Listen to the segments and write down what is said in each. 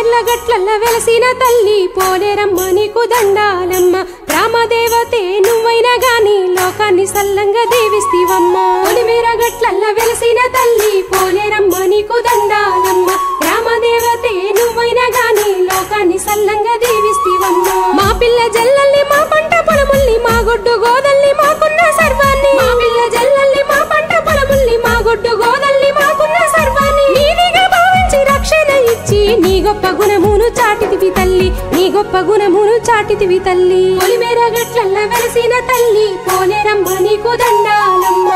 పొలిమేర్ల గట్లల్ల వెలసిన తల్లి పోలేరమ్మ నీకు దండాలమ్మ రామదేవతే నువ్వైనా గాని లోకాన్ని సల్లంగా దీవిస్తివమ్మ పొలిమేర గట్లల్ల వెలసిన తల్లి పోలేరమ్మ నీకు దండాలమ్మ రామదేవతే నువ్వైనా గాని లోకాన్ని సల్లంగా దీవిస్తివమ్మ మా పిల్ల జల్లల్లి మా పంట పొలముల్ని మా గొడ్డు గోదల్ని మాకున్న సర్వాన్ని మా పిల్ల జల్లల్లి మా పంట పొలముల్ని మా గొడ్డు గోదల్ని మాకున్న సర్వాన్ని నీదిగా భావించి రక్షణ ఇచ్చి నీ గొప్ప గుణమును చాటితివి తల్లి నీ గొప్ప గుణమును చాటితివి తల్లి పొలిమేర గట్లల్ల వెలసిన తల్లి పోలేరమ్మ నీకు దండాలమ్మ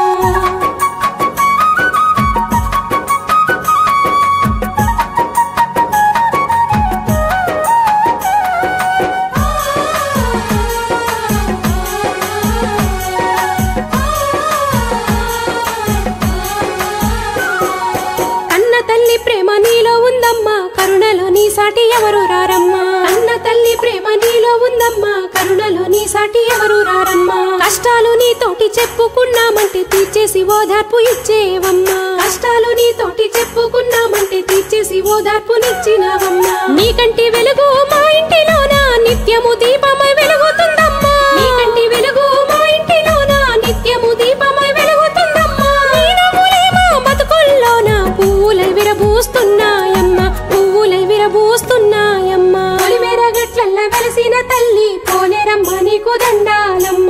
తల్లి ప్రేమ నీలో ఉందమ్మా కరుణలో నీ సాటి ఎవరు రారమ్మా అన్న తల్లి ప్రేమ నీలో ఉందమ్మా కరుణలో నీ సాటి ఎవరు రారమ్మా కష్టాలు నీతోటి చెప్పుకున్నామంటే తీర్చేసి ఓదార్పు ఇచ్చేవమ్మా కష్టాలు నీతోటి చెప్పుకున్నామంటే తీర్చేసి ఓదార్పునిచ్చినవమ్మా నీకంటి వెలుగు మా ఇంటిలోన నిత్యము దీపమై వెలుగుతుందమ్మా నీకంటి వెలుగు మా ఇంటిలోన నిత్యము దీపమై వెలుగుతుందమ్మా నీనములేమో బతుకుల్లోన పువ్వులై విరబూస్తున్నాయమ్మ పువ్వులై విరబూస్తున్నాయమ్మ పొలిమేర గట్లల్ల వెలసిన తల్లి పోలేరమ్మ నీకు దండాలమ్మ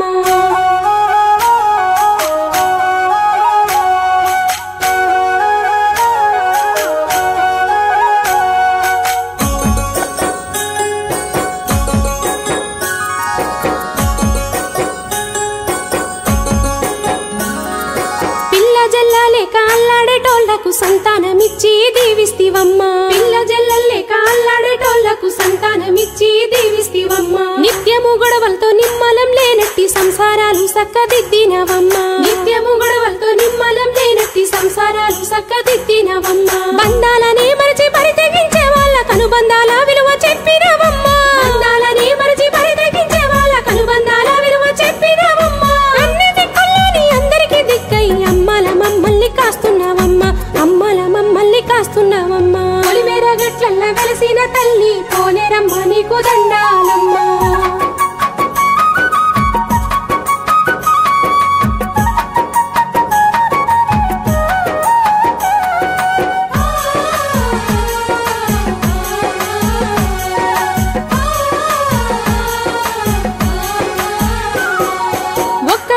జల్లలేక అల్లాడేటోళ్లకు సంతానమిచ్చి దీవిస్తివమ్మ పిల్ల జల్లలేక అల్లాడేటోళ్లకు సంతానమిచ్చి దీవిస్తివమ్మ నిత్యము గొడవలతో నిమ్మలం లేనట్టి సంసారాలు సక్కదిద్దినవమ్మ నిత్యము గొడవలతో నిమ్మలం లేనట్టి సంసారాలు సక్కదిద్దినవమ్మ బంధాలనే మరిచి బరి తెగించే వాళ్ళ కనుబంధాల విలువ చెప్పినవమ్మ బంధాలనే మరిచి బరి తెగించే వాళ్ళ కనుబంధాల విలువ చెప్పినవమ్మ అన్ని దిక్కుల్లోని అందరికి దిక్కై అమ్మల మమ్మల్ని కాస్తున్నావమ్మ అమ్మల మమ్మల్ని కాస్తున్నావమ్మ పొలిమేర గట్లల్ల వెలసిన తల్లి పోలేరమ్మ నీకు దండాలమ్మ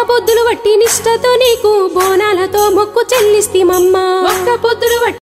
పొద్దులు వట్టి నిష్టతో నీకు బోనాలతో మొక్కు చెల్లిస్తిమమ్మ ఒక్క పొద్దులు